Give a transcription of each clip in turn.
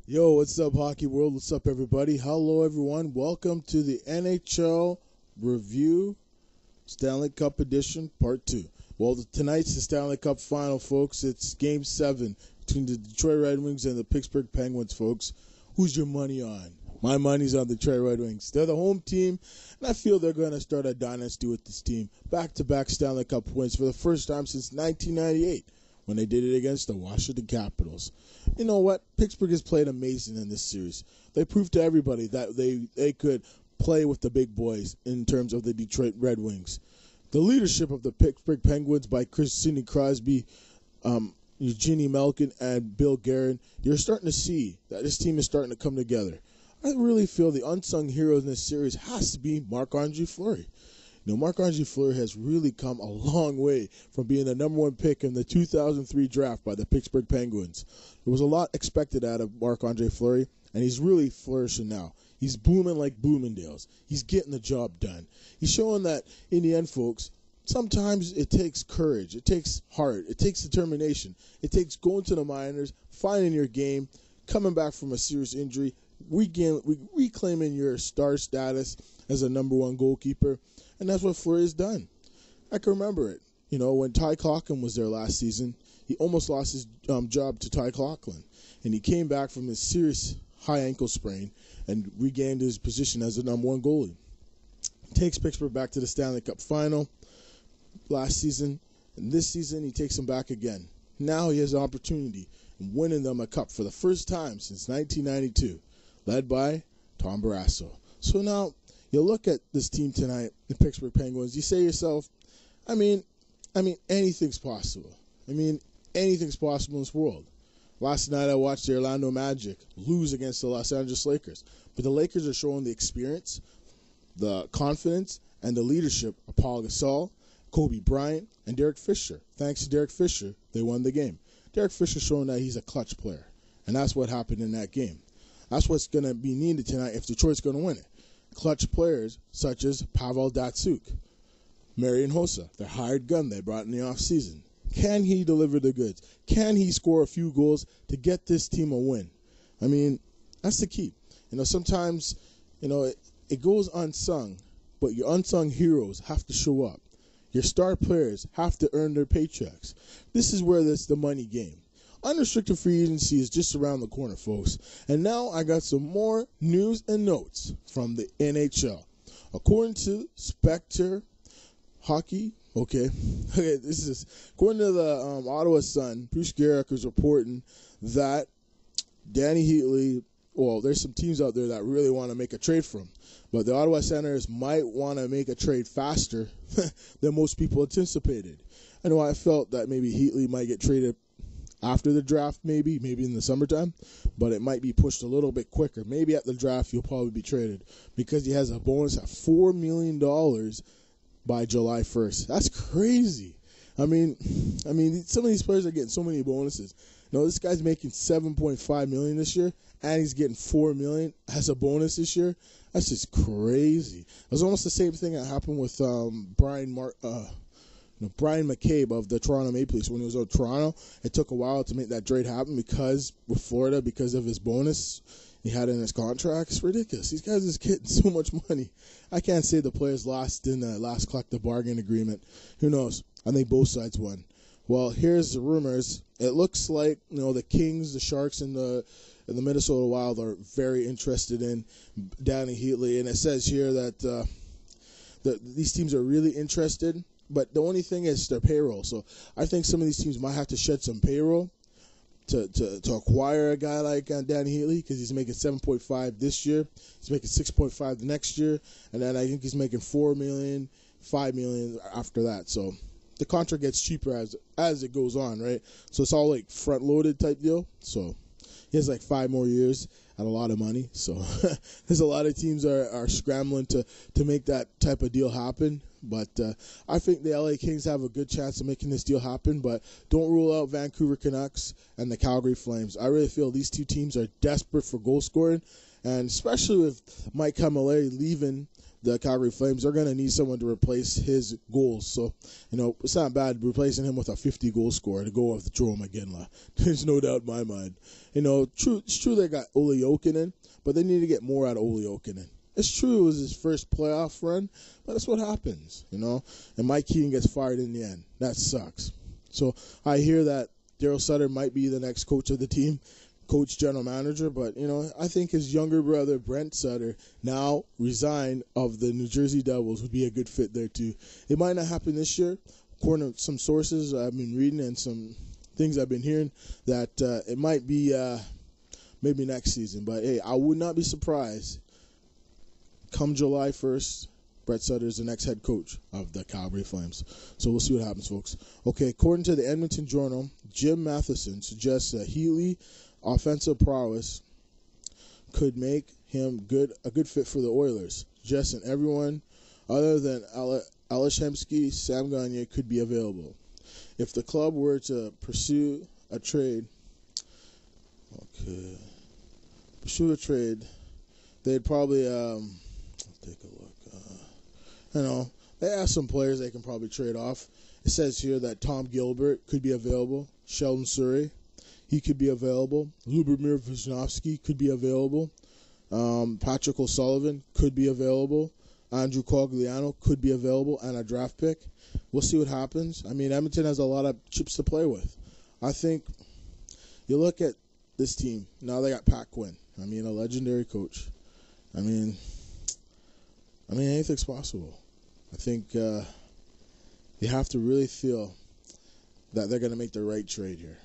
Yo, what's up, Hockey World? What's up, everybody? Hello, everyone. Welcome to the NHL Review Stanley Cup Edition Part 2. Well, tonight's the Stanley Cup Final, folks. It's Game 7 between the Detroit Red Wings and the Pittsburgh Penguins, folks. Who's your money on? My money's on the Detroit Red Wings. They're the home team, and I feel they're going to start a dynasty with this team. Back-to-back Stanley Cup wins for the first time since 1998. When they did it against the Washington Capitals. You know what? Pittsburgh has played amazing in this series. They proved to everybody that they could play with the big boys in terms of the Detroit Red Wings. The leadership of the Pittsburgh Penguins by Sidney Crosby, Eugenie Malkin, and Bill Guerin, you're starting to see that this team is starting to come together. I really feel the unsung hero in this series has to be Marc-Andre Fleury. You know, Marc-Andre Fleury has really come a long way from being the number one pick in the 2003 draft by the Pittsburgh Penguins. There was a lot expected out of Marc-Andre Fleury, and he's really flourishing now. He's booming like Bloomingdale's. He's getting the job done. He's showing that, in the end, folks, sometimes it takes courage. It takes heart. It takes determination. It takes going to the minors, finding your game, coming back from a serious injury, reclaiming your star status as a number one goalkeeper. And that's what Fleury has done. I can remember it. You know, when Ty Coughlin was there last season, he almost lost his job to Ty Coughlin. And he came back from his serious high ankle sprain and regained his position as the number one goalie. Takes Pittsburgh back to the Stanley Cup final last season. And this season, he takes them back again. Now he has an opportunity in winning them a cup for the first time since 1992, led by Tom Barrasso. So now, you look at this team tonight, the Pittsburgh Penguins, you say to yourself, I mean, anything's possible. Anything's possible in this world. Last night I watched the Orlando Magic lose against the Los Angeles Lakers. But the Lakers are showing the experience, the confidence, and the leadership of Paul Gasol, Kobe Bryant, and Derek Fisher. Thanks to Derek Fisher, they won the game. Derek Fisher showing that he's a clutch player. And that's what happened in that game. That's what's going to be needed tonight if Detroit's going to win it. Clutch players such as Pavel Datsyuk, Marian Hossa, their hired gun they brought in the offseason. Can he deliver the goods? Can he score a few goals to get this team a win? I mean, that's the key. You know, sometimes, you know, it goes unsung, but your unsung heroes have to show up. Your star players have to earn their paychecks. This is where it's the money game. Unrestricted free agency is just around the corner, folks. And now I got some more news and notes from the NHL. According to Spectre Hockey, this is according to the Ottawa Sun, Bruce Garrick is reporting that Danny Heatley, well, there's some teams out there that really want to make a trade for him. But the Ottawa Senators might want to make a trade faster than most people anticipated. I know I felt that maybe Heatley might get traded after the draft, maybe in the summertime, but it might be pushed a little bit quicker. Maybe at the draft he'll probably be traded because he has a bonus at $4 million by July 1st. That's crazy. I mean, some of these players are getting so many bonuses. You know, this guy's making $7.5 million this year, and he's getting $4 million as a bonus this year. That's just crazy. It was almost the same thing that happened with Brian McCabe of the Toronto Maple Leafs when he was in Toronto. It took a while to make that trade happen because with Florida, because of his bonus he had in his contract. It's ridiculous. These guys are getting so much money. I can't say the players lost in the last collective bargain agreement. Who knows? I think both sides won. Well, here's the rumors. It looks like, you know, the Kings, the Sharks, and the Minnesota Wild are very interested in Danny Heatley, and it says here that these teams are really interested. But the only thing is their payroll. So I think some of these teams might have to shed some payroll to acquire a guy like Danny Heatley, because he's making $7.5 this year. He's making $6.5 the next year, and then I think he's making $4 million, $5 million after that. So the contract gets cheaper as it goes on, right? So it's all like front loaded type deal. So he has like 5 more years at a lot of money. So there's a lot of teams are scrambling to make that type of deal happen. But I think the LA Kings have a good chance of making this deal happen. But don't rule out Vancouver Canucks and the Calgary Flames. I really feel these two teams are desperate for goal scoring. And especially with Mike Camilleri leaving the Calgary Flames, they're going to need someone to replace his goals. So, it's not bad replacing him with a 50-goal scorer to go with Joe McGinley. There's no doubt in my mind. It's true they got Ole Jokinen, but they need to get more out of Ole Jokinen. It's true it was his first playoff run, but that's what happens, And Mike Keating gets fired in the end. That sucks. So I hear that Daryl Sutter might be the next coach of the team. Coach, general manager, but I think his younger brother Brent Sutter, now resigned of the New Jersey Devils, would be a good fit there too. It might not happen this year, according to some sources I've been reading and some things I've been hearing, that it might be maybe next season. But hey, I would not be surprised come July 1st. Brett Sutter is the next head coach of the Calgary Flames. So we'll see what happens, folks. Okay, according to the Edmonton Journal, Jim Matheson suggests that Healy offensive prowess could make him a good fit for the Oilers. Suggesting everyone other than Ales Hemsky, Sam Gagner could be available. If the club were to pursue a trade, they'd probably take a look. They have some players they can probably trade off. It says here that Tom Gilbert could be available. Sheldon Surrey, he could be available. Lubomir Wisnowski could be available. Patrick O'Sullivan could be available. Andrew Cogliano could be available and a draft pick. We'll see what happens. I mean, Edmonton has a lot of chips to play with. I think you look at this team. Now they got Pat Quinn. I mean, a legendary coach. I mean, anything's possible. I think you have to really feel that they're going to make the right trade here.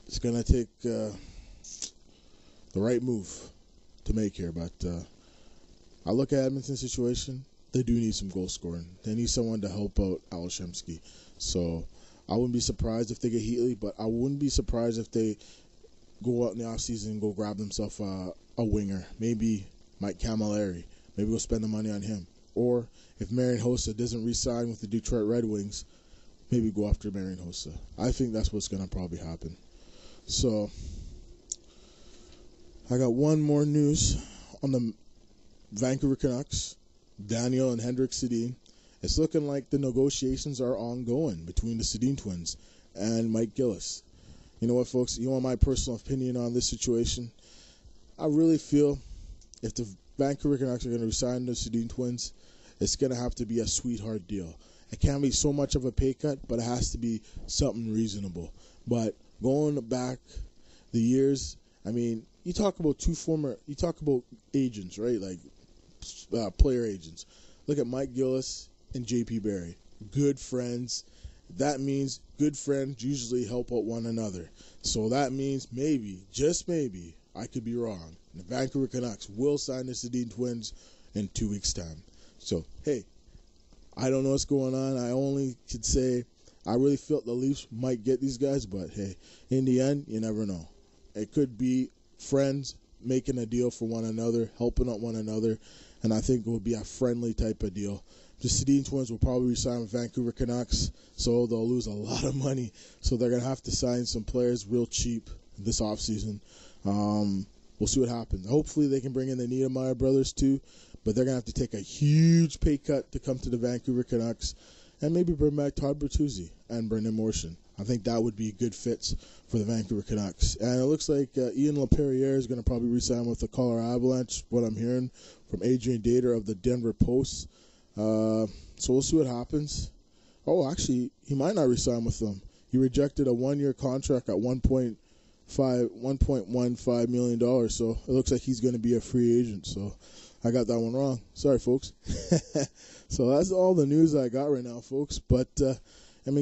It's going to take the right move to make here. But I look at Edmonton's situation. They do need some goal scoring. They need someone to help out Ales Hemsky. So I wouldn't be surprised if they get Healy, but I wouldn't be surprised if they go out in the offseason and go grab themselves a winger. Maybe Mike Camilleri. Maybe we'll spend the money on him. Or if Marian Hossa doesn't re-sign with the Detroit Red Wings, maybe go after Marian Hossa. I think that's what's going to probably happen. So I got one more news on the Vancouver Canucks, Daniel and Henrik Sedin. It's looking like the negotiations are ongoing between the Sedin twins and Mike Gillis. You know what, folks? You want my personal opinion on this situation? I really feel if the Vancouver Canucks are going to resign the Sedin twins, it's going to have to be a sweetheart deal. It can't be so much of a pay cut, but it has to be something reasonable. But going back the years, I mean, you talk about agents, right? Like player agents. Look at Mike Gillis and J.P. Barry. Good friends. That means good friends usually help out one another. So that means maybe, just maybe, I could be wrong. The Vancouver Canucks will sign the Sedin twins in 2 weeks' time. So, hey, I don't know what's going on. I only could say I really felt the Leafs might get these guys, but, hey, in the end, you never know. It could be friends making a deal for one another, helping out one another, and I think it will be a friendly type of deal. The Sedin twins will probably resign with Vancouver Canucks, so they'll lose a lot of money. So they're going to have to sign some players real cheap this offseason. We'll see what happens. Hopefully they can bring in the Niedermeyer brothers too, but they're going to have to take a huge pay cut to come to the Vancouver Canucks and maybe bring back Todd Bertuzzi and Brendan Morrison. I think that would be good fits for the Vancouver Canucks. And it looks like Ian LaPerriere is going to probably resign with the Colorado Avalanche, what I'm hearing from Adrian Dater of the Denver Post. So we'll see what happens. Oh, actually, he might not resign with them. He rejected a one-year contract at $1.15 million. So it looks like he's going to be a free agent. So I got that one wrong. Sorry, folks. So that's all the news I got right now, folks. But,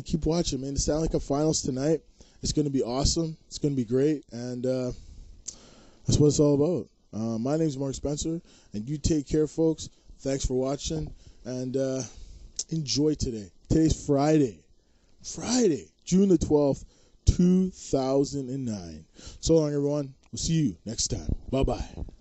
keep watching, man. The Stanley Cup Finals tonight. It's going to be awesome. It's going to be great. And that's what it's all about. My name's Mark Spencer, and you take care, folks. Thanks for watching, and enjoy today. Today's Friday, June the 12th, 2009. So long, everyone. We'll see you next time. Bye-bye.